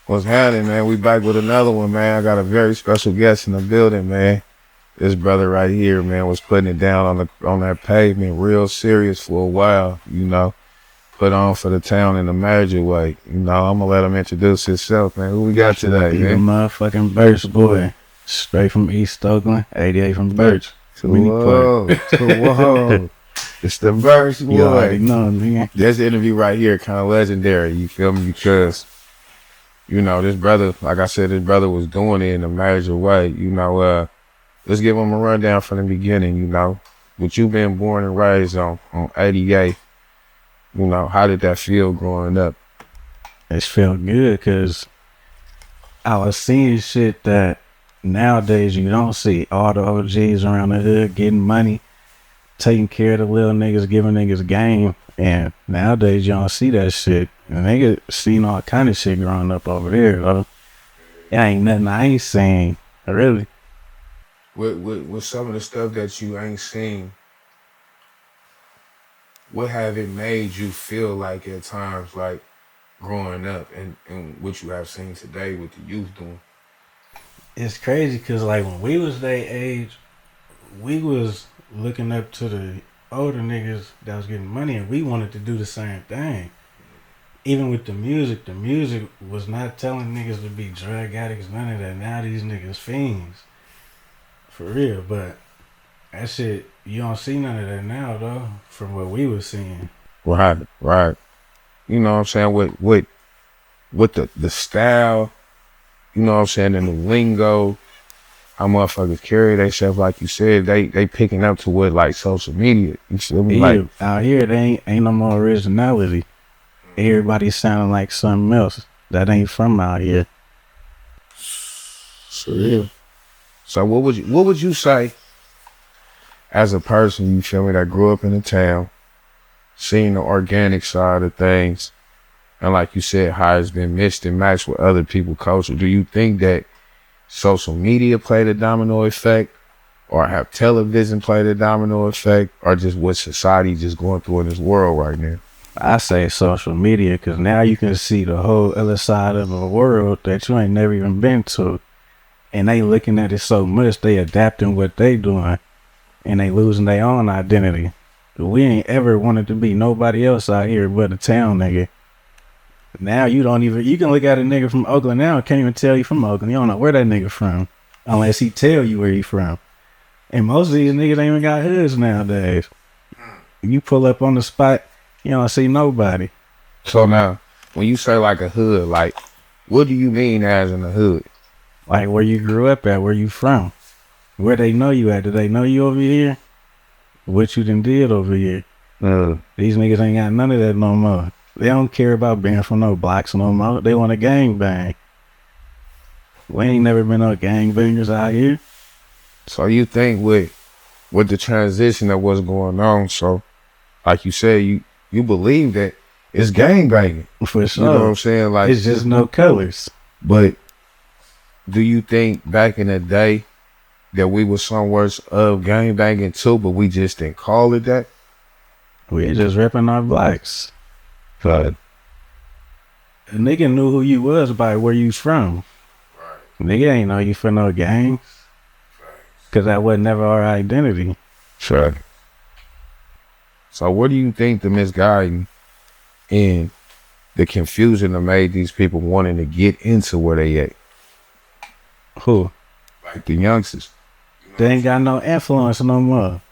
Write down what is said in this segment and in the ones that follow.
What's happening, man? We back with another one, man. I got a very special guest in the building, man. This brother right here, man, was putting it down on that pavement, real serious for a while, Put on for the town in a major way. I'm gonna let him introduce himself, man. Who we got today, The man? motherfucking Birch Boy. Straight from East Oakland, 88 from Birch. Whoa. It's the Birch Boy. You already know, man. This interview right here kind of legendary, you feel me? Because, this brother, like I said, this brother was doing it in a major way. Let's give him a rundown from the beginning, What you been born and raised on 88, how did that feel growing up? It felt good because I was seeing shit that nowadays you don't see. All the OGs around the hood getting money, taking care of the little niggas, giving niggas game. And nowadays you don't see that shit. And niggas seen all kind of shit growing up over there, though. It ain't nothing I ain't seen, really. With some of the stuff that you ain't seen, what have it made you feel like at times, like growing up and what you have seen today with the youth doing? It's crazy because like when we was their age, we was looking up to the older niggas that was getting money, and we wanted to do the same thing. Even with the music was not telling niggas to be drug addicts, none of that. Now these niggas fiends. For real, but that shit, you don't see none of that now, though, from what we was seeing. Right. You know what I'm saying? With the style, and the lingo, how motherfuckers carry themselves, like you said, they picking up to what, like, social media. You feel me? Yeah, like, out here, they ain't no more originality. Everybody sounding like something else that ain't from out here. For real. So what would you say as a person, you feel me, that grew up in the town, seeing the organic side of things, and like you said, how it's been mixed and matched with other people's culture? Do you think that social media played a domino effect, or have television played a domino effect, or just what society just going through in this world right now? I say social media because now you can see the whole other side of the world that you ain't never even been to. And they looking at it so much, they adapting what they doing, and they losing their own identity. We ain't ever wanted to be nobody else out here but a town nigga. Now you can look at a nigga from Oakland now and can't even tell you from Oakland. You don't know where that nigga from, unless he tell you where he from. And most of these niggas ain't even got hoods nowadays. You pull up on the spot, you don't see nobody. So now, when you say like a hood, like, what do you mean as in a hood? Like where you grew up at, where you from, where they know you at. Do they know you over here? What you done did over here? These niggas ain't got none of that no more. They don't care about being from no blocks no more. They want a gang bang. We ain't never been no gang bangers out here. So you think with the transition that was going on, so like you said, you believe that it's gang banging. For sure. You know what I'm saying? Like, it's just no colors. But do you think back in the day that we were somewhere of gang banging too, but we just didn't call it that? We just ripping our blacks. But a nigga knew who you was by where you from. Right. Nigga ain't know you for no gangs. Cause that was never our identity. Sure. So what do you think the misguiding and the confusion that made these people wanting to get into where they at? Who? Like the youngsters. They ain't got no influence no more.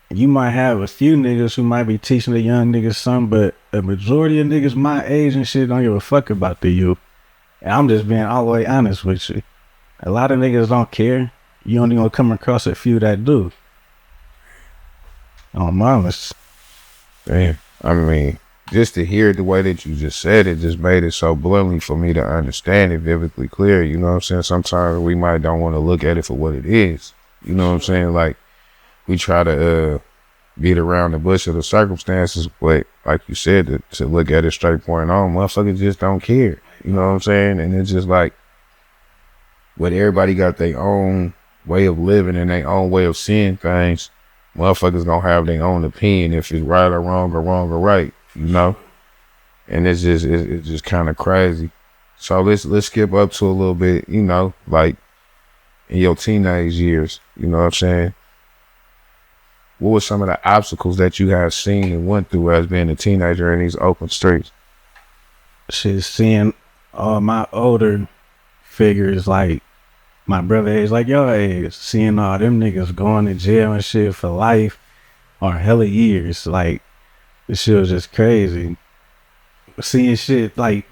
You might have a few niggas who might be teaching the young niggas something, but a majority of niggas my age and shit don't give a fuck about the youth. And I'm just being all the way honest with you. A lot of niggas don't care. You only gonna come across a few that do. On mamas. Damn. I mean, just to hear it the way that you just said it just made it so bluntly for me to understand it vividly clear. You know what I'm saying? Sometimes we might don't want to look at it for what it is. You know what I'm saying? Like, we try to beat around the bush of the circumstances, but like you said, to look at it straight point on, motherfuckers just don't care. You know what I'm saying? And it's just like, but everybody got their own way of living and their own way of seeing things. Motherfuckers gonna have their own opinion if it's right or wrong or right, And it's just kind of crazy. So let's skip up to a little bit, you know, like in your teenage years, you know what I'm saying? What were some of the obstacles that you have seen and went through as being a teenager in these open streets? Shit, seeing all my older figures, like my brother age, like your age, seeing all them niggas going to jail and shit for life or hella years, like this shit was just crazy. Seeing shit like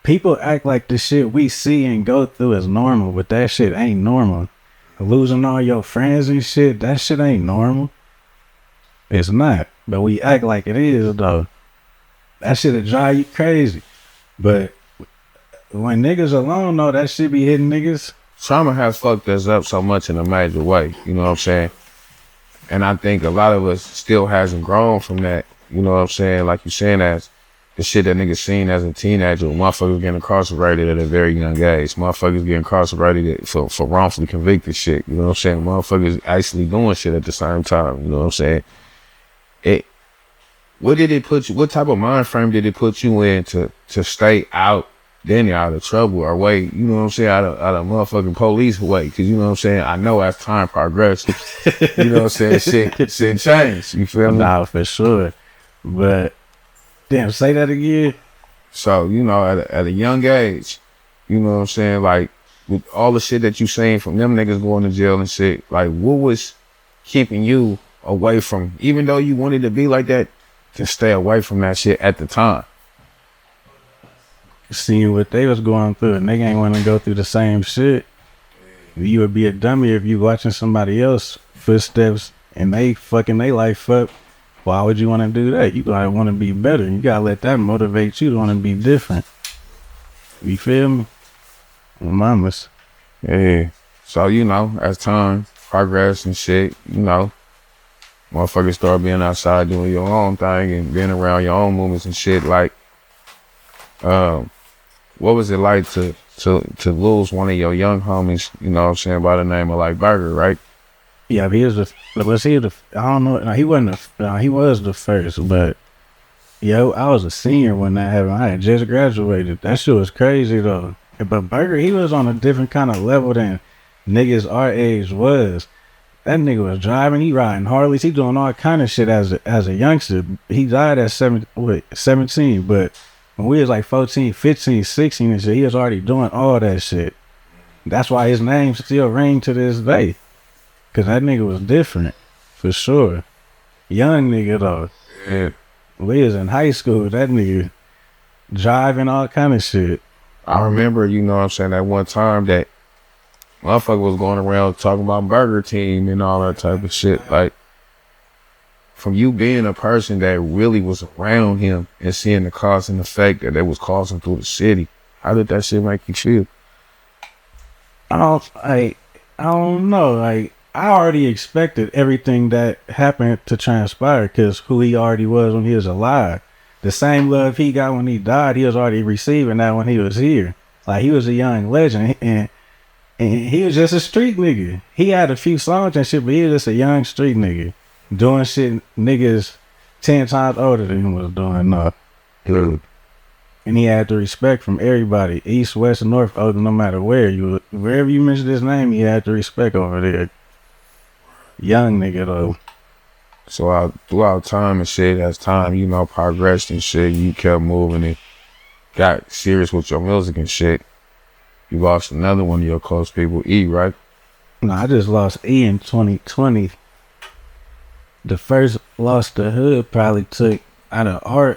people act like the shit we see and go through is normal, but that shit ain't normal. Losing all your friends and shit, that shit ain't normal. It's not, but we act like it is though. That shit'll drive you crazy. But when niggas alone though, that shit be hitting niggas. Trauma has fucked us up so much in a major way, you know what I'm saying? And I think a lot of us still hasn't grown from that, you know what I'm saying? Like you saying, as the shit that niggas seen as a teenager, motherfuckers getting incarcerated at a very young age. Motherfuckers getting incarcerated for wrongfully convicted shit. You know what I'm saying? Motherfuckers actually doing shit at the same time. You know what I'm saying? What did it put you? What type of mind frame did it put you in to stay out of trouble or wait? You know what I'm saying? Out of motherfucking police way. Cause you know what I'm saying? I know as time progressed, you know what I'm saying? Shit changed. You feel me? Nah, for sure. But damn, say that again. So, you know, at a young age, you know what I'm saying? Like, with all the shit that you seen from them niggas going to jail and shit, like, what was keeping you away from, even though you wanted to be like that, to stay away from that shit at the time? Seeing what they was going through, and they ain't want to go through the same shit. You would be a dummy if you watching somebody else footsteps and they fucking their life up. Why would you want to do that? You gotta want to be better. You gotta let that motivate you to want to be different. You feel me? Mamas. Yeah. So, you know, as time progressed and shit, you know, motherfuckers start being outside doing your own thing and being around your own movements and shit. Like, what was it like to lose one of your young homies, you know what I'm saying, by the name of like Burger, right? Yeah, but he was the I don't know. No, he wasn't he was the first, but yo, I was a senior when that happened. I had just graduated. That shit was crazy though. But Burger, he was on a different kind of level than niggas our age was. That nigga was driving, he riding Harleys, he doing all kind of shit as a youngster. He died at 17, but when we was like 14, 15, 16 and shit, he was already doing all that shit. That's why his name still ring to this day. Cause that nigga was different, for sure. Young nigga though. Yeah. We was in high school, that nigga driving all kind of shit. I remember, you know what I'm saying, that one time that motherfucker was going around talking about Burger Team and all that type of shit. Like, from you being a person that really was around him and seeing the cause and effect that it was causing through the city, how did that shit make you feel? I don't know. Like, I already expected everything that happened to transpire because who he already was when he was alive. The same love he got when he died, he was already receiving that when he was here. Like, he was a young legend and he was just a street nigga. He had a few songs and shit, but he was just a young street nigga. Doing shit niggas 10 times older than him was doing. And he had the respect from everybody, east, west, and north, no matter wherever you mentioned his name, he had the respect over there. Young nigga though. So throughout time and shit, as time, you know, progressed and shit, you kept moving and got serious with your music and shit. You lost another one of your close people, E, right? No, I just lost E in 2020. The first loss to Hood probably took out of our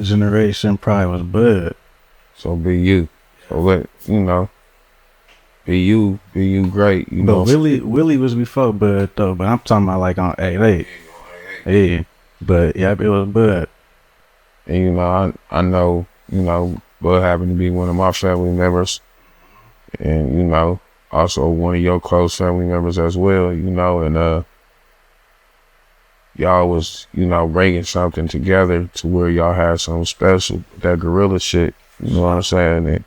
generation probably was Bud. So be you. So let, you know, be you great, you know. But Willie was before Bud though, but I'm talking about like on 8-8. Yeah. But yeah, it was Bud. And you know, I know, you know, Bud happened to be one of my family members. And, you know, also one of your close family members as well, you know, and y'all was, you know, bringing something together to where y'all had something special, that gorilla shit, you know what I'm saying? And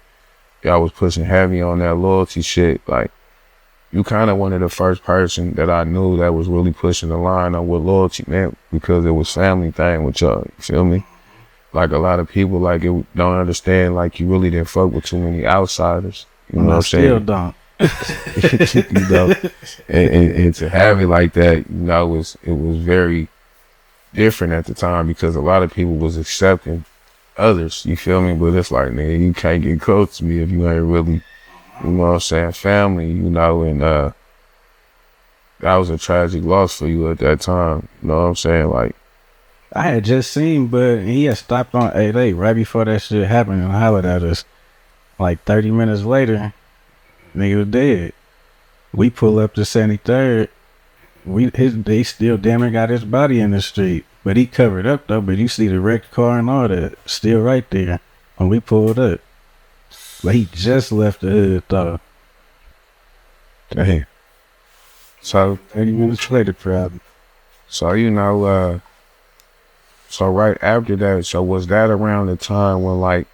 y'all was pushing heavy on that loyalty shit. Like, you kind of one of the first person that I knew that was really pushing the line on what loyalty meant, because it was family thing with y'all, you feel me? like a lot of people like it don't understand like you really didn't fuck with too many outsiders. You know what I'm Still saying? don't. You know, and to have it like that, you know, it was very different at the time because a lot of people was accepting others. You feel me? But it's like, nigga, you can't get close to me if you ain't really, you know what I'm saying, family. You know, and that was a tragic loss for you at that time. You know what I'm saying? Like, I had just seen, but he had stopped on 8-8 right before that shit happened and hollered at us. Like 30 minutes later, nigga was dead. We pull up to 73rd. They still damn near got his body in the street. But he covered up though, but you see the wrecked car and all that still right there when we pulled up. But he just left the hood though. damn. So 30 minutes later, probably. So, you know, so right after that, so was that around the time when, like,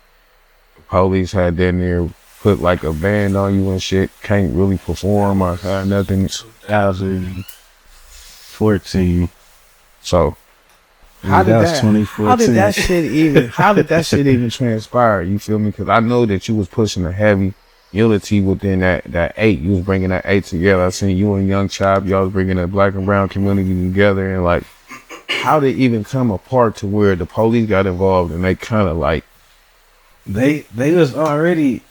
the police had down there put, like, a ban on you and shit, can't really perform or have nothing? 2014. So, How did that 2014. how did that shit even transpire? You feel me? Because I know that you was pushing a heavy unity within that 8. You was bringing that 8 together. I seen you and Young Chop, y'all was bringing the black and brown community together, and like, how did it even come apart to where the police got involved and they kind of like they already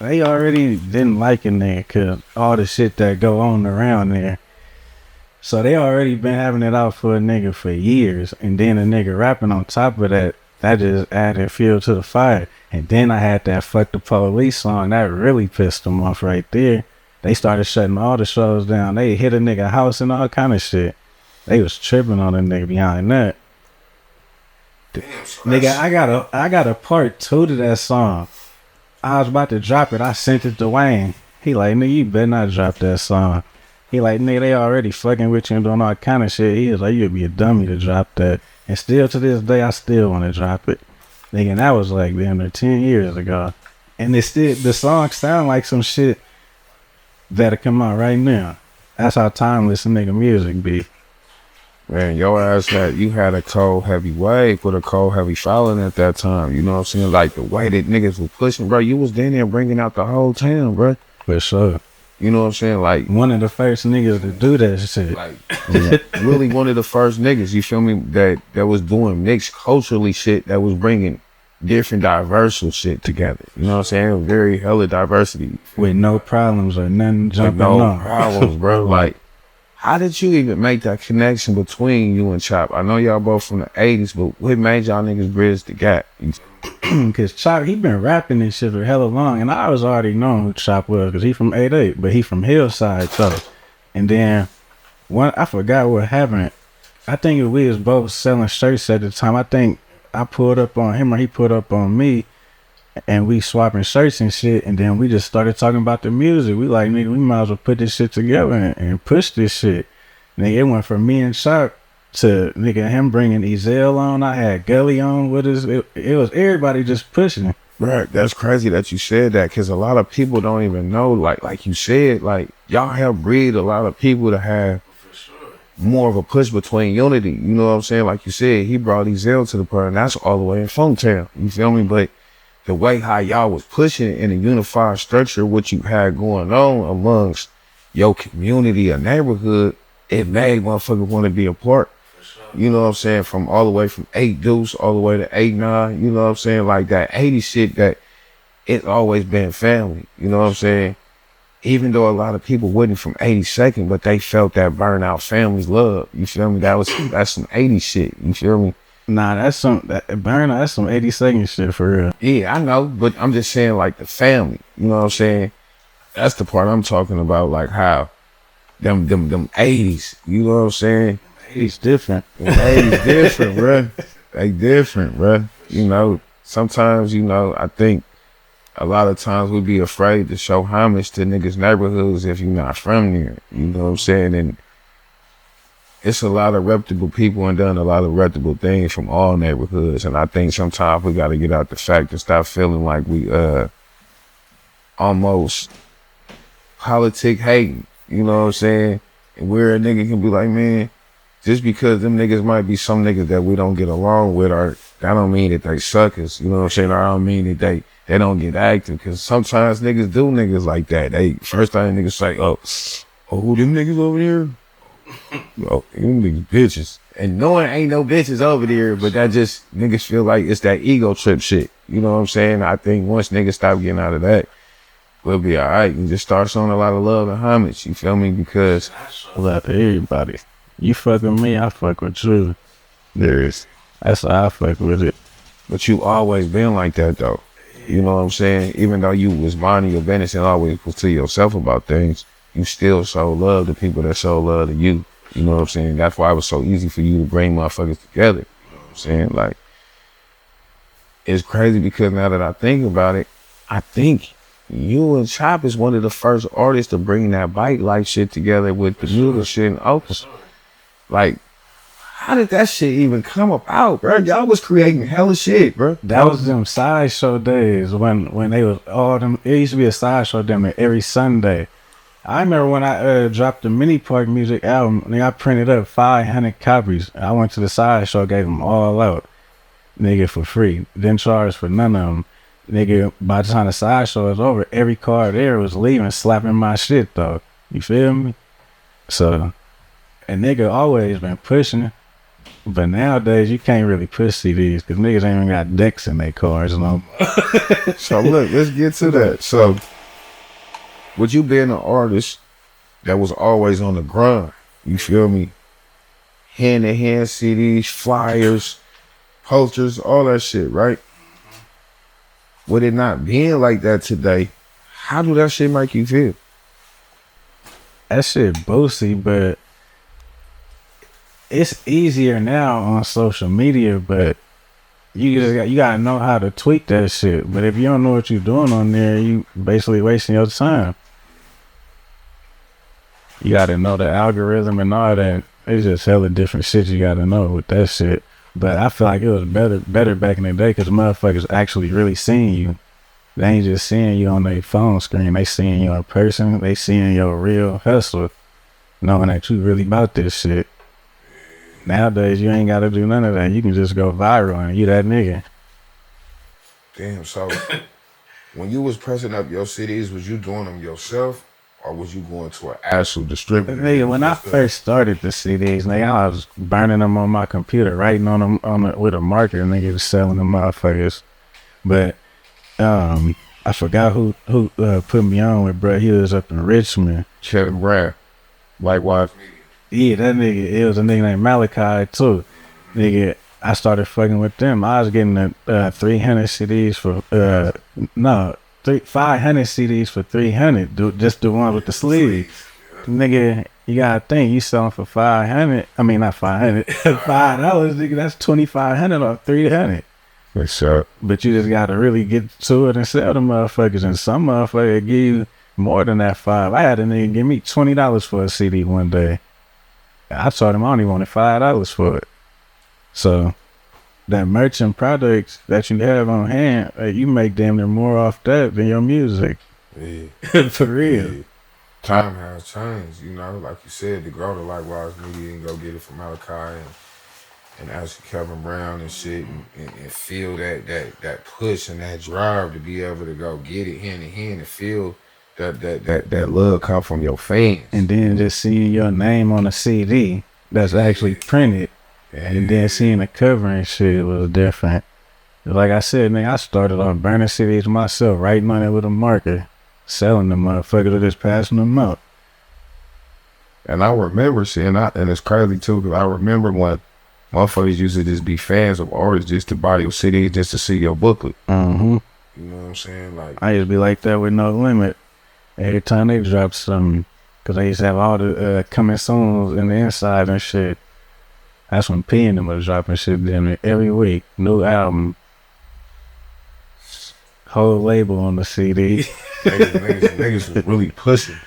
didn't like in there cause all the shit that go on around there. So they already been having it out for a nigga for years, and then a nigga rapping on top of that just added fuel to the fire. And then I had that "Fuck the Police" song that really pissed them off right there. They started shutting all the shows down. They hit a nigga house and all kind of shit. They was tripping on a nigga behind that. damn, Nigga, I got a part 2 to that song. I was about to drop it. I sent it to Wayne. He like, nigga, you better not drop that song. He like, nigga, they already fucking with you and doing all kind of shit. He was like, you'd be a dummy to drop that. And still to this day, I still want to drop it. Nigga, and that was like damn near 10 years ago. And it's still, the song sound like some shit that'll come out right now. That's how timeless a nigga music be. man, your ass you had a cold heavy wave with a cold heavy following at that time. You know what I'm saying? Like the way that niggas was pushing, bro. You was down there bringing out the whole town, bro. For sure. You know what I'm saying? Like One of the first niggas to do that shit. like really one of the first niggas, you feel me, that was doing mixed culturally shit that was bringing different diverse shit together. You know what I'm saying? Very hella diversity. With no problems or nothing jumping no on. problems, bro. Like, how did you even make that connection between you and Chop? I know y'all both from the 80s, but what made y'all niggas bridge the gap? Cause Chop, he been rapping this shit for hella long, and I was already knowing who Chop was, cause he from 8-8, but he from Hillside though. And then I forgot what happened. I think we was both selling shirts at the time. I think I pulled up on him or he pulled up on me, and we swapping shirts and shit. And then we just started talking about the music. We like, nigga, we might as well put this shit together and push this shit. Nigga, it went from me and Chop to nigga him bringing Ezel on. I had Gully on with us. It was everybody just pushing. Right, that's crazy that you said that, because a lot of people don't even know, like you said, like y'all help breed a lot of people to have more of a push between unity. You know what I'm saying? Like you said, he brought Ezel to the party, and that's all the way in Funktown. You feel me? But the way how y'all was pushing it in a unified structure, what you had going on amongst your community or neighborhood, it made motherfuckers want to be a part. You know what I'm saying? From all the way from 8 Deuce all the way to 8-9. You know what I'm saying? Like that 80 shit that it's always been family. You know what I'm saying? Even though a lot of people wasn't from 82nd, but they felt that burnout family's love. You feel me? That's some 80 shit. You feel me? Nah, that's some burnout. That's some 82nd shit for real. Yeah, I know, but I'm just saying like the family. You know what I'm saying? That's the part I'm talking about. Like how them 80s. You know what I'm saying? He's different. Them 80s different, bruh. They different, bruh. You know, sometimes, you know, I think a lot of times we be afraid to show homage to niggas' neighborhoods if you're not from there. You know what I'm saying? And it's a lot of reputable people and done a lot of reputable things from all neighborhoods. And I think sometimes we got to get out the fact and stop feeling like we almost politic hating. You know what I'm saying? And where a nigga can be like, man, just because them niggas might be some niggas that we don't get along with or that don't mean that they suckers. You know what I'm saying? I don't mean that they don't get active. Cause sometimes niggas do niggas like that. They first time niggas say, oh, who them niggas over there? Oh, them niggas bitches. And knowing ain't no bitches over there, but that just niggas feel like it's that ego trip shit. You know what I'm saying? I think once niggas stop getting out of that, we'll be alright and just start showing a lot of love and homage. You feel me? Because love to everybody. You fuck with me, I fuck with you. That's how I fuck with it. But you always been like that though. You know what I'm saying? Even though you was minding your business and always was to yourself about things, you still show love to people that show love to you. You know what I'm saying? That's why it was so easy for you to bring motherfuckers together. You know what I'm saying? Like, it's crazy because now that I think about it, I think you and Chop is one of the first artists to bring that bike life shit together with the music shit in Oakland. Like, how did that shit even come about, bro? Y'all was creating hella shit, bro. That was them sideshow days when they was all them. It used to be a sideshow them every Sunday. I remember when I dropped the Mini Park Music album, and I printed up 500 copies. I went to the sideshow, gave them all out, nigga, for free. Didn't charge for none of them. Nigga, by the time the sideshow was over, every car there was leaving, slapping my shit, though. You feel me? So, a nigga always been pushing. But nowadays, you can't really push CDs because niggas ain't even got decks in their cars no more. So, look, let's get to that. So, with you being an artist that was always on the grind, you feel me? Hand-to-hand CDs, flyers, posters, all that shit, right? With it not being like that today, how do that shit make you feel? That shit boosty, but it's easier now on social media, but you gotta know how to tweak that shit. But if you don't know what you're doing on there, you basically wasting your time. You gotta know the algorithm and all that. It's just hella different shit you gotta know with that shit. But I feel like it was better back in the day because motherfuckers actually really seeing you. They ain't just seeing you on their phone screen. They seeing you in person. They seeing your real hustle, knowing that you really about this shit. Nowadays, you ain't gotta do none of that. You can just go viral and you that nigga. Damn, so when you was pressing up your CDs, was you doing them yourself? Or was you going to an actual distributor? Nigga, when I first started the CDs, nigga, I was burning them on my computer, writing on them with a marker, and nigga was selling them motherfuckers. But I forgot who put me on with, bro. He was up in Richmond. Kevin Brown, likewise. Yeah, that nigga. It was a nigga named Malachi too. Nigga, I started fucking with them. I was getting the 300 CDs for 500 CDs for 300. Just the one with the sleeves. Nigga, you gotta think you selling for 500. I mean, not 500. $5, nigga. That's 2,500 or 300. What's up? But you just gotta really get to it and sell them motherfuckers. And some motherfucker give you more than that $5. I had a nigga give me $20 for a CD one day. I told him I only wanted $5 for it. So that merchant products that you have on hand, you make damn near more off that than your music. Yeah. For real. Yeah. Time has changed, you know, like you said, to grow the Likewise Media and go get it from Malachi and actually Kevin Brown and shit and feel that push and that drive to be able to go get it hand in hand and feel that love come from your fans. And then just seeing your name on a CD that's actually printed. And then seeing the cover and shit was different. Like I said, nigga, I started off burning CDs myself, writing on it with a marker, selling them motherfuckers or just passing them out. And I remember seeing that, and it's crazy too, because I remember when motherfuckers used to just be fans of artists just to buy your CDs just to see your booklet. Mm-hmm. You know what I'm saying? Like, I used to be like that with No Limit. Every time they dropped something, because they used to have all the coming soons in the inside and shit. That's when P and them was dropping shit damn every week. New album. Whole label on the CD. niggas was really pushing.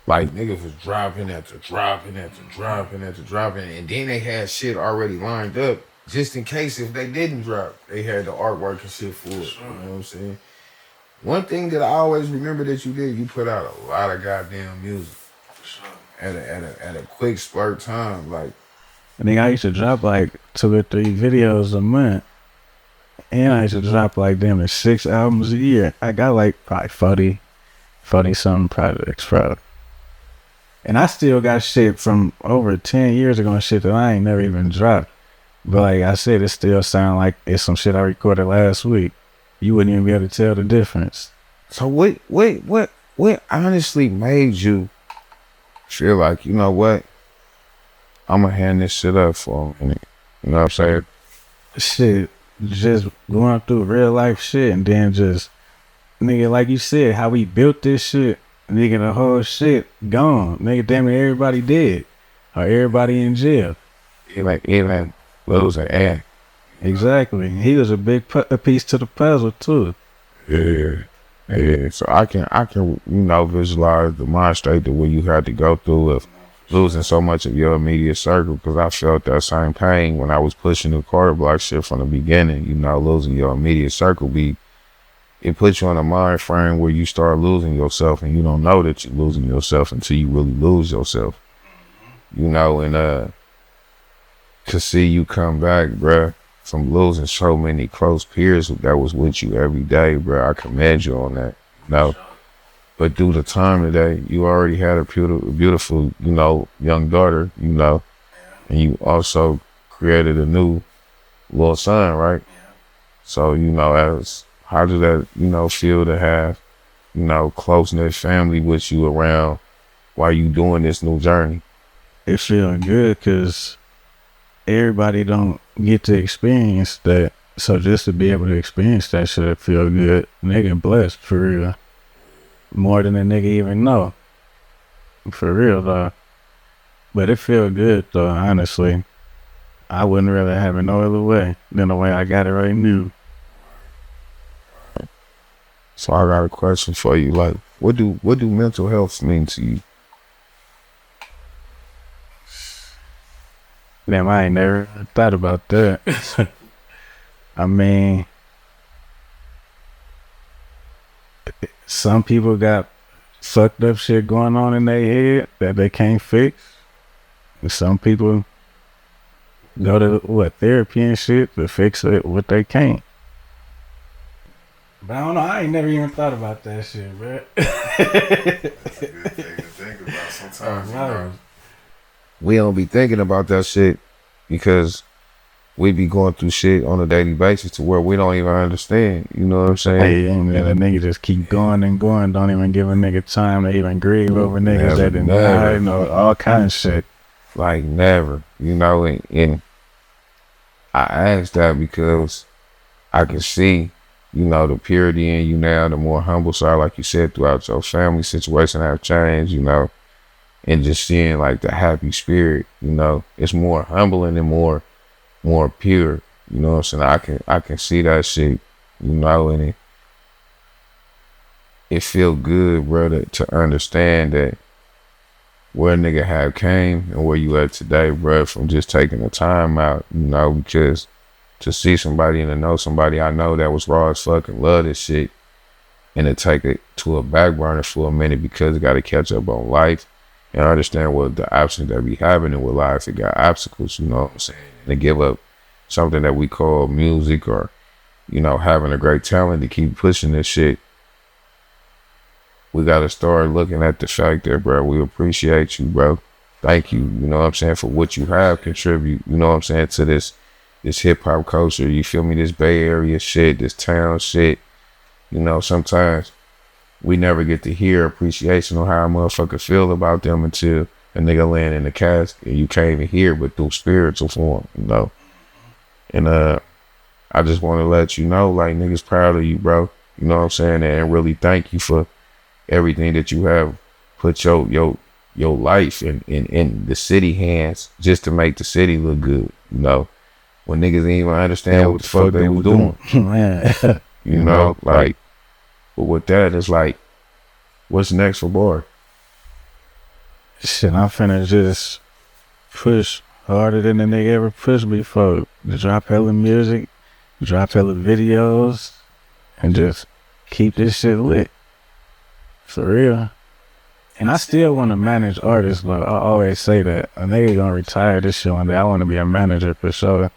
Like, niggas was dropping after dropping after dropping after dropping. And then they had shit already lined up just in case if they didn't drop. They had the artwork and shit for it. You know what I'm saying? One thing that I always remember that you did, you put out a lot of goddamn music. At a quick spurt time. Like, I think I used to drop like 2 or 3 videos a month. And I used to drop like damn near 6 albums a year. I got like probably 40 something projects, bro. And I still got shit from over 10 years ago and shit that I ain't never even dropped. But like I said, it still sound like it's some shit I recorded last week. You wouldn't even be able to tell the difference. So what honestly made you feel like, you know what? I'm gonna hand this shit up for a minute. You know what I'm saying? Shit, just going through real life shit and then just, nigga, like you said, how we built this shit, nigga, the whole shit gone. Nigga, damn it, everybody dead. Or everybody in jail. Even lose an act. Exactly. He was a big a piece to the puzzle too. Yeah. Yeah. So I can, visualize the mind state that what you had to go through of losing so much of your immediate circle, because I felt that same pain when I was pushing the quarter block shit from the beginning. Losing your immediate circle it puts you on a mind frame where you start losing yourself and you don't know that you're losing yourself until you really lose yourself. And to see you come back, bruh, from losing so many close peers that was with you every day, bruh, I commend you on that. But through the time today, you already had a beautiful, young daughter, and you also created a new little son, right? So, how does that, feel to have, close-knit family with you around while you doing this new journey? It feeling good because everybody don't get to experience that. So just to be able to experience that shit feel good. Nigga blessed, for real. More than a nigga even know. For real, though. But it feel good, though, honestly. I wouldn't rather have it no other way than the way I got it right now. So I got a question for you. Like, what do mental health mean to you? Damn, I ain't never thought about that. I mean, some people got fucked up shit going on in their head that they can't fix. And some people go to therapy and shit to fix it what they can't. But I don't know, I ain't never even thought about that shit, bro. That's a good thing to think about sometimes. We don't be thinking about that shit because we be going through shit on a daily basis to where we don't even understand. You know what I'm saying? Hey, and a nigga just keep going and going. Don't even give a nigga time to even grieve over niggas that didn't die. All kind of shit. Like never, and I asked that because I can see, the purity in you now, the more humble side, like you said, throughout your family situation have changed, and just seeing like the happy spirit, it's more humbling and more pure, you know what I'm saying? I can see that shit, and it feel good, brother, to understand that where a nigga have came and where you at today, bro, from just taking the time out, because to see somebody and to know somebody I know that was raw as fuck and love this shit, and to take it to a back burner for a minute because it got to catch up on life and understand what the options that we having in with life, it got obstacles, you know what I'm saying? And to give up something that we call music or, having a great talent to keep pushing this shit. We got to start looking at the fact that, bro, we appreciate you, bro. Thank you, you know what I'm saying, for what you have contribute, you know what I'm saying, to this hip hop culture, you feel me, this Bay Area shit, this town shit. Sometimes we never get to hear appreciation on how a motherfucker feel about them until a nigga laying in the casket and you can't even hear but through spiritual form, And I just want to let you know, like, niggas proud of you, bro. You know what I'm saying? And really thank you for everything that you have put your life in the city hands just to make the city look good, when niggas didn't even understand what the fuck they was doing. Man. Like, but with that, it's like, what's next for Bar? Shit, I'm finna just push harder than the nigga ever pushed before. Drop hella music, drop hella videos, and just keep this shit lit. For real. And I still want to manage artists, but I always say that a nigga gonna retire this shit one day. I want to be a manager for sure.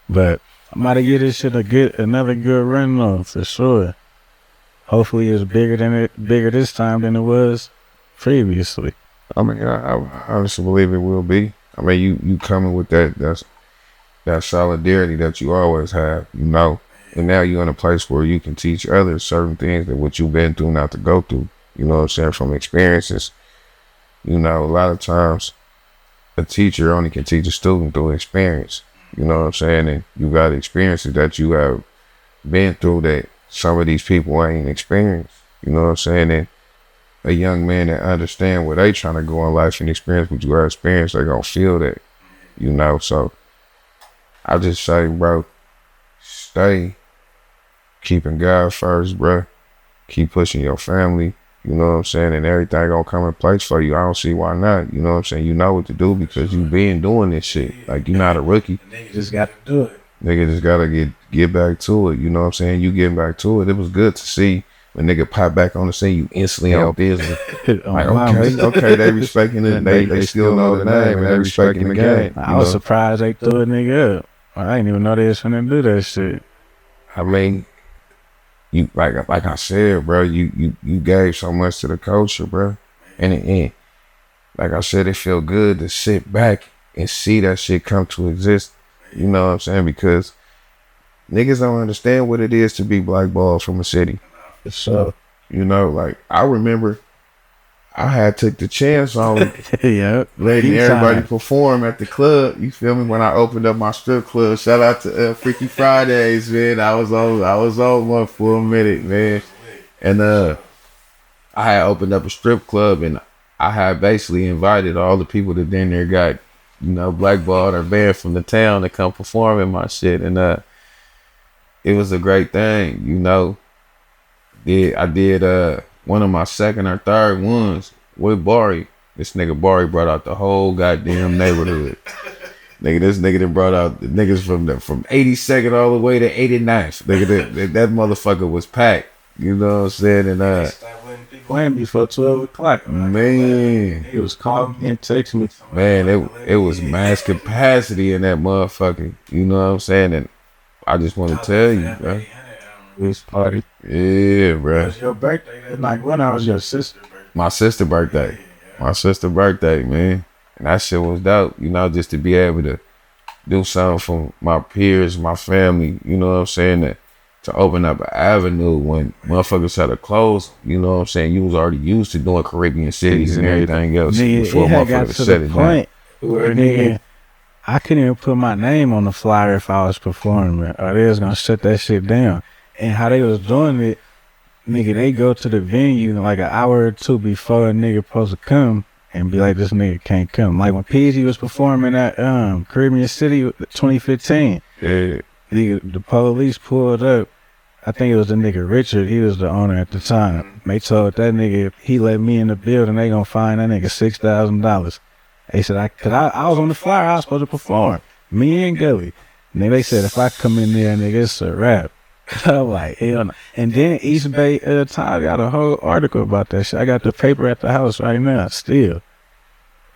But I'm about to get this shit another good run though, for sure. Hopefully it's bigger this time than it was previously. I mean, I honestly believe it will be. I mean, you coming with that solidarity that you always have, you know. And now you're in a place where you can teach others certain things that what you've been through not to go through. You know what I'm saying? From experiences. You know, a lot of times a teacher only can teach a student through experience. You know what I'm saying? And you got experiences that you have been through that some of these people ain't experienced. You know what I'm saying? And a young man that understand where they trying to go in life and experience what you have experienced, they gonna feel that. You know, so I just say, bro, stay keeping God first, bro. Keep pushing your family. You know what I'm saying? And everything gonna come in place for you. I don't see why not. You know what I'm saying? You know what to do because you been doing this shit. Like, you're not a rookie. Nigga just got to do it. Nigga just gotta get back to it. You know what I'm saying? You getting back to it. It was good to see when nigga pop back on the scene. You instantly on business. Like, okay, they respecting it. They still know the name and they respecting the game. I was surprised they threw a nigga up. I didn't even know they was finna do that shit. I mean, you like I said, bro, you gave so much to the culture, bro. And like I said, it feel good to sit back and see that shit come to exist. You know what I'm saying? Because niggas don't understand what it is to be blackballed from a city. So, you know, like, I remember I had took the chance on yeah, letting everybody perform at the club. You feel me? When I opened up my strip club, shout out to Freaky Fridays, man. I was on one for a minute, man. And I had opened up a strip club, and I had basically invited all the people that then there got, you know, blackballed or banned from the town to come perform in my shit. And it was a great thing, you know. I did one of my second or third ones with Barie. This nigga Barie brought out the whole goddamn neighborhood. This nigga that brought out the niggas from 82nd all the way to 89th. Nigga, that motherfucker was packed. You know what I'm saying? And playing before 12 o'clock. Man, he was calling me and texting me. Man, it was mass capacity in that motherfucker. You know what I'm saying? And I just want to tell you, bro. This party. Yeah, bro. It was your birthday that night. When I was your sister's birthday. My sister's birthday. My sister's birthday, man. And that shit was dope, you know, just to be able to do something for my peers, my family, you know what I'm saying, to open up an avenue when motherfuckers had to close, you know what I'm saying, you was already used to doing Caribbean cities and everything else before motherfuckers set it down. Where, nigga, I couldn't even put my name on the flyer if I was performing, or they was gonna shut that shit down. And how they was doing it, nigga, they go to the venue like an hour or two before a nigga supposed to come and be like, this nigga can't come. Like when PG was performing at Caribbean City 2015, yeah. The police pulled up. I think it was the nigga Richard. He was the owner at the time. They told that nigga if he let me in the building, they gonna fine that nigga $6,000. They said, I was on the flyer, I was supposed to perform. Me and Gully. And they said, if I come in there, nigga, it's a rap. I'm like, hell no. And then East Bay Times got a whole article about that shit. I got the paper at the house right now, still.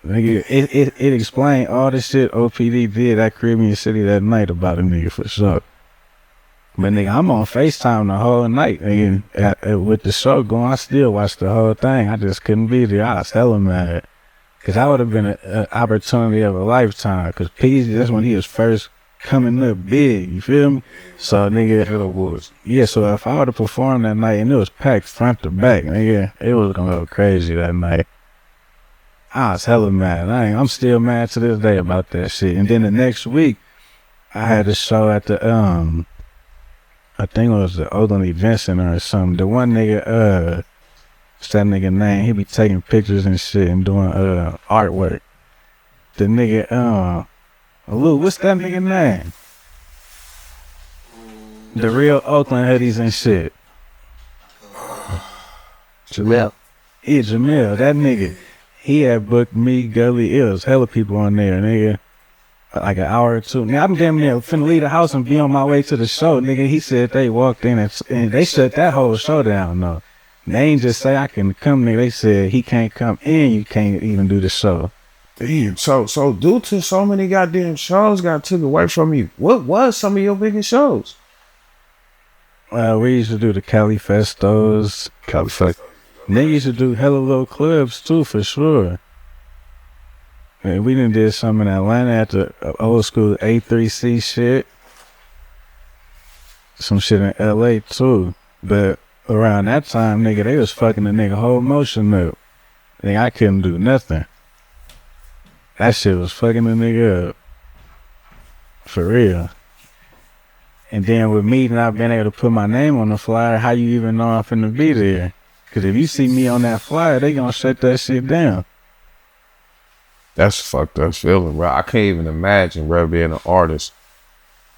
Nigga, it explained all the shit OPD did at Caribbean City that night about a nigga for sure. But nigga, I'm on FaceTime the whole night, nigga, with the show going. I still watched the whole thing. I just couldn't be there. I was hella mad. Cause that would have been an opportunity of a lifetime. Cause PZ, that's when he was first coming up big, you feel me? So nigga, yeah, so if I would have performed that night and it was packed front to back, nigga, it was gonna go crazy that night. I was hella mad. I'm still mad to this day about that shit. And then the next week, I had a show at the I think it was the Oakland Event Center or something. The one nigga, what's that nigga name? He be taking pictures and shit and doing artwork. The nigga, Lou, what's that nigga name? The real Oakland hoodies and shit. Jamel. Yeah, Jamel, that nigga. He had booked me, Gully. It was hella people on there, nigga. Like an hour or two. Now I'm damn near finna leave the house and be on my way to the show, nigga. He said they walked in and they shut that whole show down, though. They ain't just say I can come, nigga. They said he can't come in, you can't even do the show. Damn. So due to so many goddamn shows got took away from you, what was some of your biggest shows? We used to do the Cali Festos. Cali Fest. They used to do hella little clubs too, for sure. And we done did some in Atlanta at the old school A3C shit. Some shit in LA too. But around that time, nigga, they was fucking the nigga whole motion up. Nigga, I couldn't do nothing. That shit was fucking the nigga up. For real. And then with me not being able to put my name on the flyer, how you even know I'm finna be there? Cause if you see me on that flyer, they gonna shut that shit down. That's a fucked up feeling, bro. I can't even imagine, bro, being an artist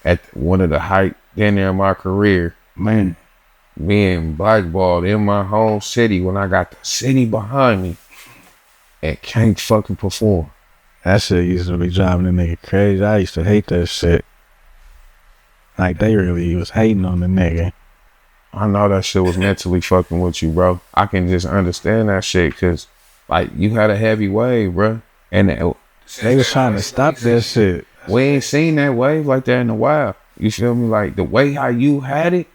at one of the height then there in my career. Man, Being blackballed in my home city when I got the city behind me and can't fucking perform. that shit used to be driving the nigga crazy. I used to hate that shit. Like, they really was hating on the nigga. I know that shit was mentally fucking with you, bro. I can just understand that shit because, like, you had a heavy wave, bro. And they was trying to stop that shit. We ain't seen that wave like that in a while. You feel me? Like, the way how you had it,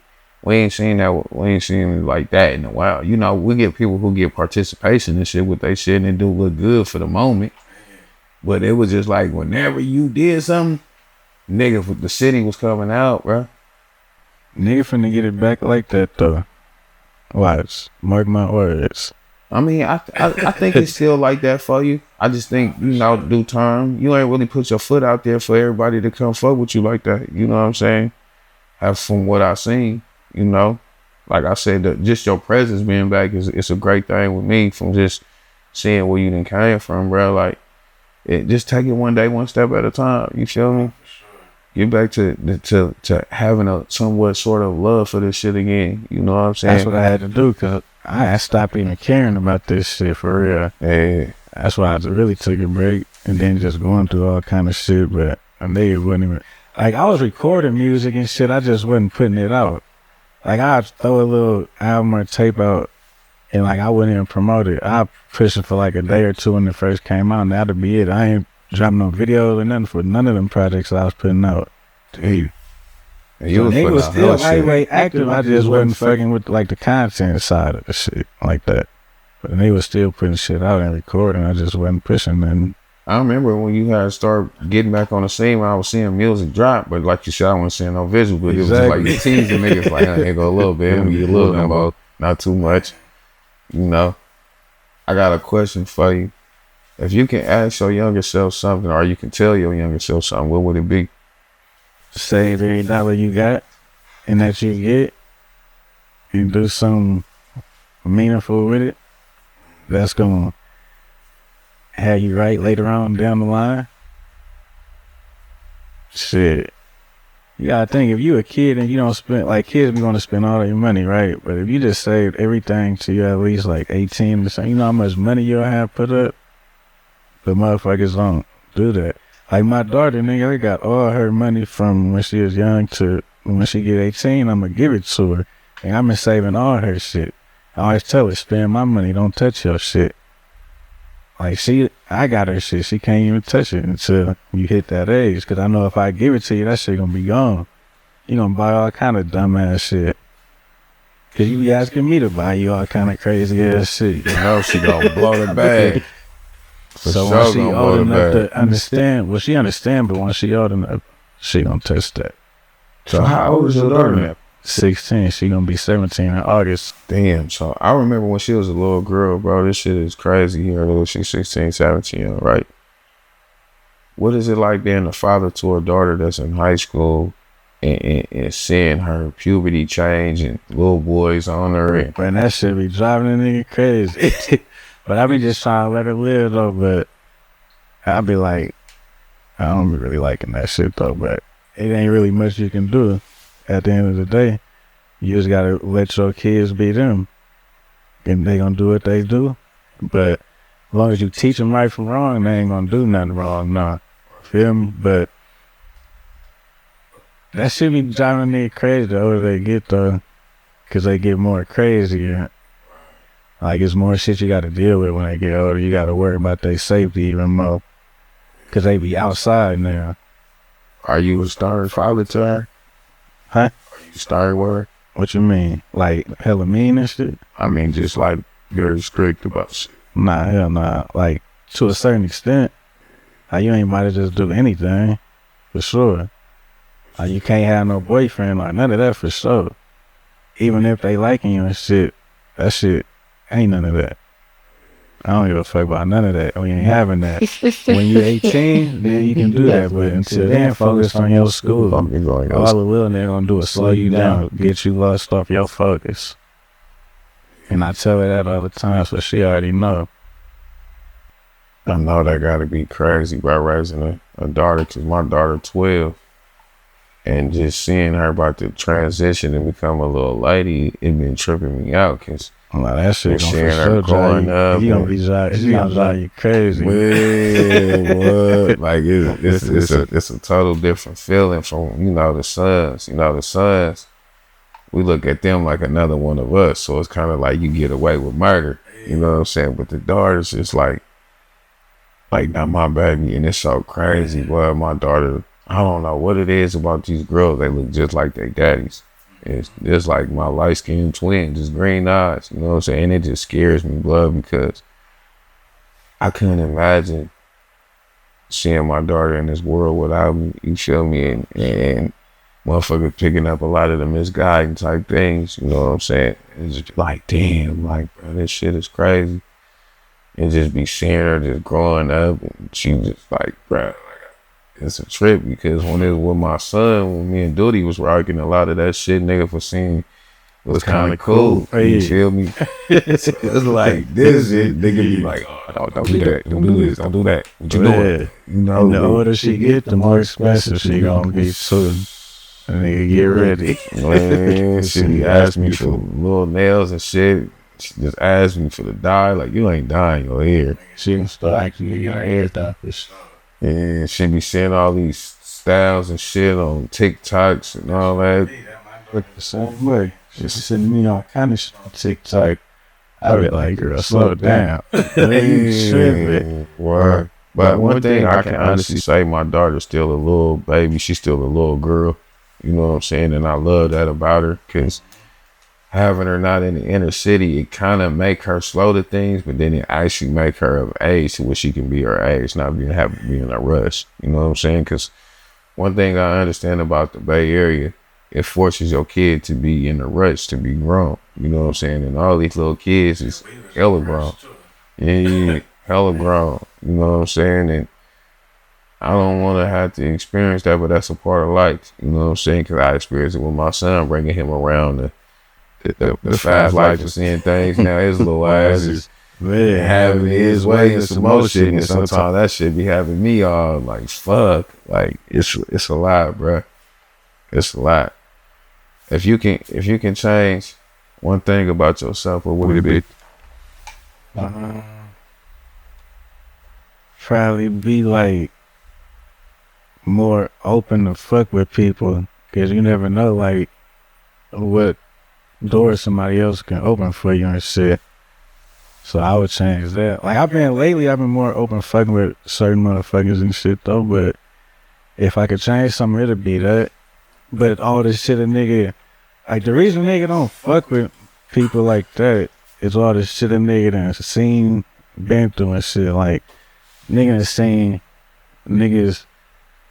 we ain't seen it like that in a while. You know, we get people who get participation and shit with they shit and it do look good for the moment. But it was just like, whenever you did something, nigga, the city was coming out, bro. Nigga finna get it back like that, though. Watch. Mark my words. I mean, I think it's still like that for you. I just think, you know, due time, you ain't really put your foot out there for everybody to come fuck with you like that. You know what I'm saying? From what I seen, you know, like I said, just your presence being back it's a great thing with me from just seeing where you done came from, bro. Like, just take it one day, one step at a time. You feel me? Get back to having a somewhat sort of love for this shit again. You know what I'm saying? That's what I had to do, cause I stopped even caring about this shit for real. Yeah. That's why I really took a break and then just going through all kind of shit. But a nigga wasn't even, like, I was recording music and shit. I just wasn't putting it out. Like, I'd throw a little album or tape out and, like, I wouldn't even promote it. I'd push it for like a day or two when it first came out and that'd be it. I ain't dropping no videos or nothing for none of them projects I was putting out. Dude. So nigga was still lightweight active. I just wasn't fucking with like the content side of the shit like that. But they was still putting shit out and recording. I just wasn't pushing nothing. I remember when you had to start getting back on the scene when I was seeing music drop, but like you said, I wasn't seeing no visual, but it was just like you teasing niggas like, here go a little bit, maybe a little number, not too much. You know. I got a question for you. If you can ask your younger self something or you can tell your younger self something, what would it be? Save every dollar you got and that you get and do something meaningful with it. That's gonna have you right later on down the line. Shit. You gotta think, if you a kid and you don't spend, like, kids be gonna spend all their money, right? But if you just saved everything till you at least like 18 or something, you know how much money you'll have put up? The motherfuckers don't do that. Like my daughter, nigga, I got all her money from when she was young to when she get 18, I'm gonna give it to her. And I've been saving all her shit. I always tell her, spend my money, don't touch your shit. Like I got her shit, she can't even touch it until you hit that age. Cause I know if I give it to you, that shit gonna be gone. You gonna buy all kind of dumbass shit. Cause you be asking me to buy you all kind of crazy ass shit. You know she gonna blow the bag. So when she old enough to understand, well, she understand, but when she old enough, she gonna touch that. So how old is your daughter now? 16. She gonna be 17 in August. Damn. So I remember when she was a little girl, bro. This shit is crazy here. She's 16, 17, right? What is it like being a father to a daughter that's in high school and seeing her puberty change and little boys on her? And man, that shit be driving a nigga crazy. But I be just trying to let her live though. But I be like, I don't be really liking that shit though. But it ain't really much you can do. At the end of the day, you just gotta let your kids be them, and they gonna do what they do. But as long as you teach them right from wrong, they ain't gonna do nothing wrong. Nah, feel me? But that shit be driving me crazy the older they get though, cause they get more crazier. Like, it's more shit you gotta deal with when they get older. You gotta worry about their safety even more. Cause they be outside now. Are you a star father to her? Huh? Are you star with her? What you mean? Like hella mean and shit? I mean, just like very strict about shit. Nah, hell nah. Like to a certain extent, you ain't might just do anything, for sure. You can't have no boyfriend or none of that for sure. Even if they liking you and shit, that shit ain't none of that. I don't give a fuck about none of that. We ain't having that. When you 18, then you can do that. But until then, focus on your school. All the little nigga gonna do is slow you down, get you lost off your focus. And I tell her that all the time, so she already know. I know that gotta be crazy, bro, raising a daughter, cause my daughter 12. And just seeing her about to transition and become a little lady, it been tripping me out, cause that shit gonna seeing her growing up, he gonna drive you crazy. What? Like it's a total different feeling from the sons. The sons, we look at them like another one of us, so it's kind of like you get away with murder. You know what I'm saying? But the daughters, it's like not my baby, and it's so crazy. Boy, my daughter, I don't know what it is about these girls. They look just like their daddies. It's just like my light-skinned twin, just green eyes, you know what I'm saying? And it just scares me, blood, because I couldn't imagine seeing my daughter in this world without me, you feel me? And motherfuckers picking up a lot of the misguiding type things, you know what I'm saying? It's just like, damn, like, bro, this shit is crazy. And just be seeing her just growing up, and she just like, bro, it's a trip, because when it was with my son, when me and Duty was rocking, a lot of that shit nigga for seeing it was kind of cool. You feel me? It's like this shit, nigga be like, oh, don't do that, don't do this, don't do that. What you doing? And the older she get, the more expensive she gonna be soon. Nigga, get ready. Man, she be asking me for little nails and shit. She just asked me for the dye. Like, you ain't dyeing your hair. She can start actually get her hair done for sure. And she be seeing all these styles and shit on TikToks and all that. Look the same way. She's sending me all kind of shit on TikTok. I be like, girl, slow down. Word. But one thing I can honestly say, my daughter's still a little baby. She's still a little girl. You know what I'm saying? And I love that about her, because having her not in the inner city, it kind of make her slow to things, but then it actually make her of age to where she can be her age, not being having to be in a rush. You know what I'm saying? Because one thing I understand about the Bay Area, it forces your kid to be in a rush to be grown. You know what I'm saying? And all these little kids is hella grown. Yeah, hella grown. You know what I'm saying? And I don't want to have to experience that, but that's a part of life. You know what I'm saying? Because I experienced it with my son, bringing him around the fast life of seeing things. Now his little ass is having his way and some more shit, and sometimes that shit be having me all like, fuck. Like, it's a lot, bro. It's a lot. If you can change one thing about yourself, what would it be? Probably be like more open to fuck with people, because you never know like what doors somebody else can open for you and shit. So I would change that. Like I've been more open fucking with certain motherfuckers and shit though, but if I could change something, it'd be that. But all this shit a nigga, like the reason nigga don't fuck with people like that is all this shit a nigga done seen, been through and shit. Like nigga done seen niggas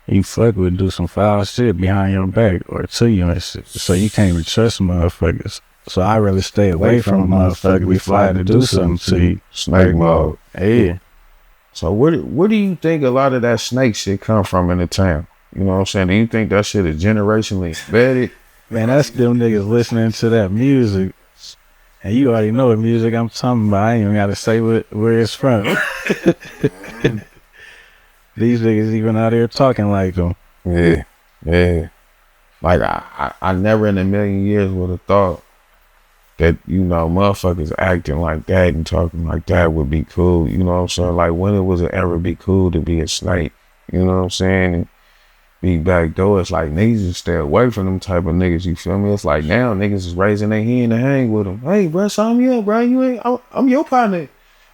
you fuck with do some foul shit behind your back or to you and shit. So you can't even trust motherfuckers. So I rather stay away from a motherfucker before I had to do something to you. Snake mode. Yeah. So where do you think a lot of that snake shit come from in the town? You know what I'm saying? Do you think that shit is generationally embedded? Man, that's them niggas listening to that music. And you already know what music I'm talking about. I ain't even gotta say where it's from. These niggas even out here talking like them. Yeah. Like I never in a million years would have thought that, motherfuckers acting like that and talking like that would be cool. You know what I'm saying? Like, when it was it ever be cool to be a snake? You know what I'm saying? And be backdoor. It's like niggas just stay away from them type of niggas. You feel me? It's like now niggas is raising their hand to hang with them. Hey, bro, sign me up, bro. I'm your partner.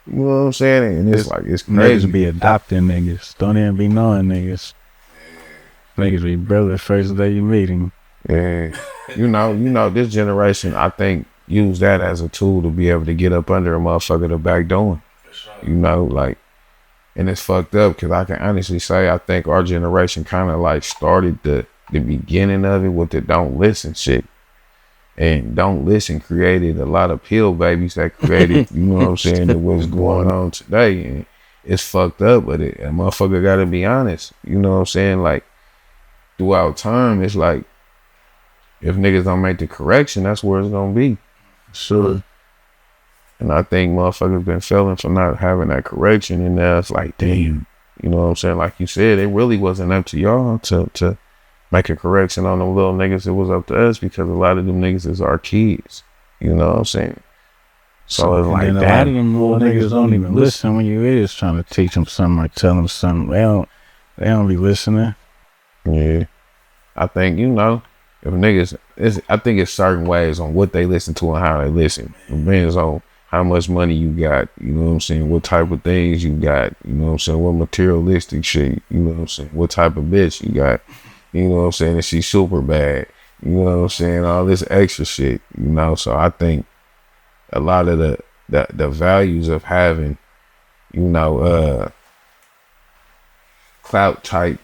You know what I'm saying? And it's like, it's crazy. Niggas be adopting niggas. Don't even be knowing niggas. Niggas be brother first day you meet him. Yeah. You know, this generation, I think, use that as a tool to be able to get up under a motherfucker the back door. You know, like, and it's fucked up because I can honestly say I think our generation kind of like started the beginning of it with the don't listen shit. And don't listen created a lot of pill babies that created, you know what I'm saying, that what's going on today. And it's fucked up, but a motherfucker gotta be honest. You know what I'm saying? Like, throughout time, it's like, if niggas don't make the correction, that's where it's gonna be. Sure. And I think motherfuckers been failing for not having that correction, and now it's like, damn, you know what I'm saying? Like you said, it really wasn't up to y'all to make a correction on them little niggas. It was up to us because a lot of them niggas is our kids. You know what I'm saying? So it's like that. A lot of them little niggas don't even listen when you is trying to teach them something or tell them something. They don't be listening. Yeah. I think, you know, if niggas, I think it's certain ways on what they listen to and how they listen. It depends on how much money you got, you know what I'm saying, what type of things you got, you know what I'm saying, what materialistic shit, you know what I'm saying, what type of bitch you got, you know what I'm saying, and she's super bad, you know what I'm saying, all this extra shit, you know. So I think a lot of the values of having, you know, clout type,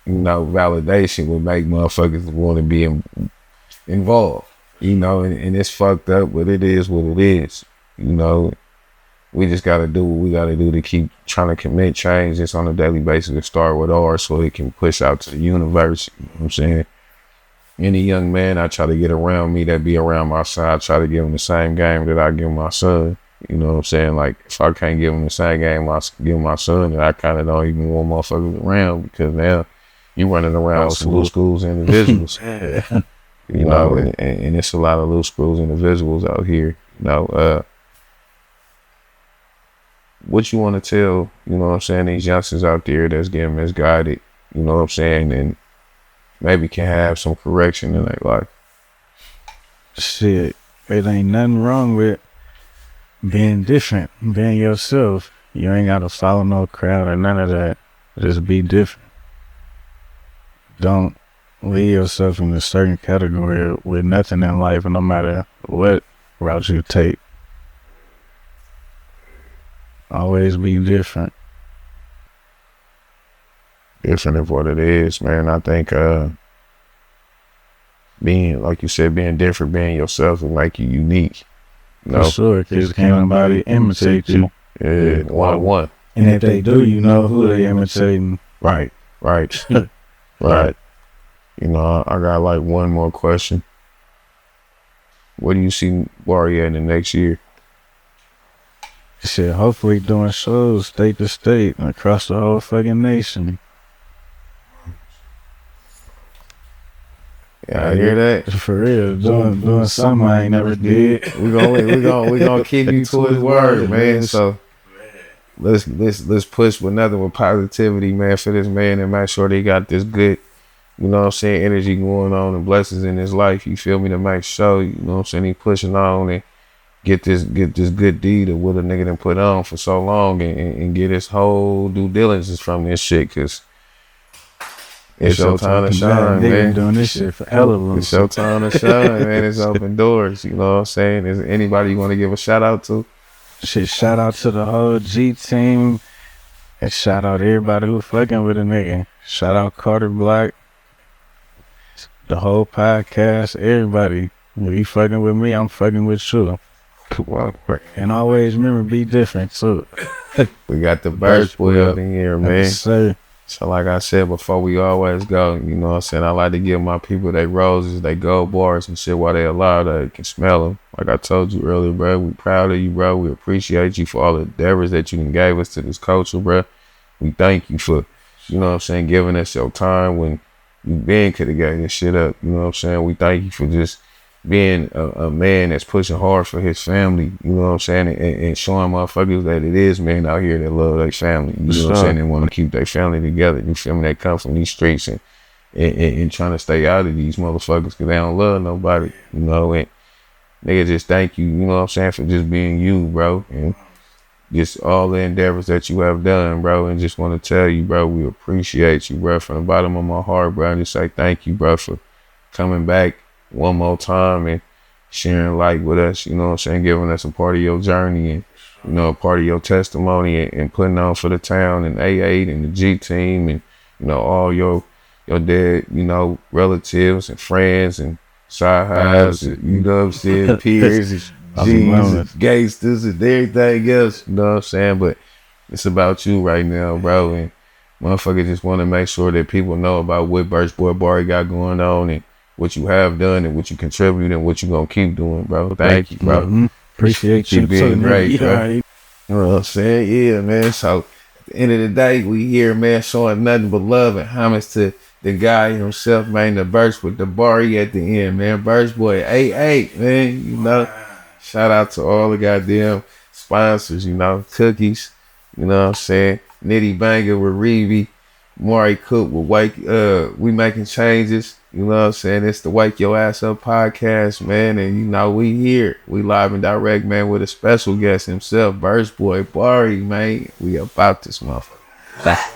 you know, validation would make motherfuckers want to be involved, you know, and it's fucked up, but it is what it is, you know. We just got to do what we got to do to keep trying to commit change just on a daily basis and start with ours so it can push out to the universe, you know what I'm saying. Any young man I try to get around me that be around my side, I try to give him the same game that I give my son, you know what I'm saying. Like, if I can't give him the same game I give my son, then I kind of don't even want motherfuckers around, because now you running around with some loose screws individuals. You know, and it's a lot of loose screws individuals out here, you know. What you want to tell, you know what I'm saying, these youngsters out there that's getting misguided, you know what I'm saying, and maybe can have some correction in their life? Shit, it ain't nothing wrong with being different, being yourself. You ain't got to follow no crowd or none of that. Just be different. Don't leave yourself in a certain category with nothing in life, no matter what route you take. Always be different. Different of what it is, man. I think being, like you said, being different, being yourself will make you unique. You know? For sure, because can't nobody imitate you. Yeah, one. And if they do, you know who they imitating. Right. Right. You know, I got like one more question. What do you see Barie in the next year? Shit, hopefully doing shows state to state and across the whole fucking nation. Yeah, I hear that. For real, doing something I ain't never did. We gonna keep you to his word, man. So let's push with nothing with positivity, man, for this man, and make sure they got this good, you know what I'm saying, energy going on and blessings in his life. You feel me? To make sure, you know what I'm saying, he pushing on and get this good deed of what a nigga done put on for so long, and get his whole due diligence from this shit, cause it's your time to shine, man. Doing this shit for hell of a It's your time to shine, man. It's open doors, you know what I'm saying? Is there anybody you want to give a shout out to? Shit, shout out to the whole G team, and shout out everybody who fucking with a nigga. Shout out Carter Black, the whole podcast, everybody. If you fucking with me, I'm fucking with you. And always remember, be different too. We got the Birch Boy up in here, man. Yes, sir. So like I said before, we always go, you know what I'm saying, I like to give my people their roses, they gold bars and shit while they alive, they can smell them. Like I told you earlier, bro, we proud of you, bro. We appreciate you for all the endeavors that you gave us to this culture, bro. We thank you for, you know what I'm saying, giving us your time when you been could have gave this shit up, you know what I'm saying. We thank you for just being a man that's pushing hard for his family, you know what I'm saying, and showing motherfuckers that it is men out here that love their family, you know what I'm saying, and want to keep their family together. You feel me? They come from these streets and trying to stay out of these motherfuckers because they don't love nobody, you know. And nigga, just thank you, you know what I'm saying, for just being you, bro. And just all the endeavors that you have done, bro. And just want to tell you, bro, we appreciate you, bro, from the bottom of my heart, bro. And just say thank you, bro, for coming back one more time and sharing light with us, you know what I'm saying, giving us a part of your journey and, you know, a part of your testimony and putting on for the town and A8 and the G team and, you know, all your dead, you know, relatives and friends and side highs, and, you know what I'm saying, peers and G's and gangsters and everything else, you know what I'm saying? But it's about you right now, bro. And motherfuckers just want to make sure that people know about what Birch Boy Barie got going on and what you have done and what you contribute and what you gonna keep doing, bro. Thank you, bro. Mm-hmm. Appreciate you being great, bro. Right. You know what I'm saying? Yeah, man. So at the end of the day, we here, man, showing nothing but love and homage to the guy himself, man, the Birch with the Barie at the end, man. Birch Boy 88, man. You know, shout out to all the goddamn sponsors, you know, cookies, you know what I'm saying? Nitty Banger with Reevy, Maury Cook with We Making Changes, you know what I'm saying? It's the Wake Your Ass Up podcast, man. And you know, we here. We live and direct, man, with a special guest himself, Birch Boy Barie, man. We about this motherfucker.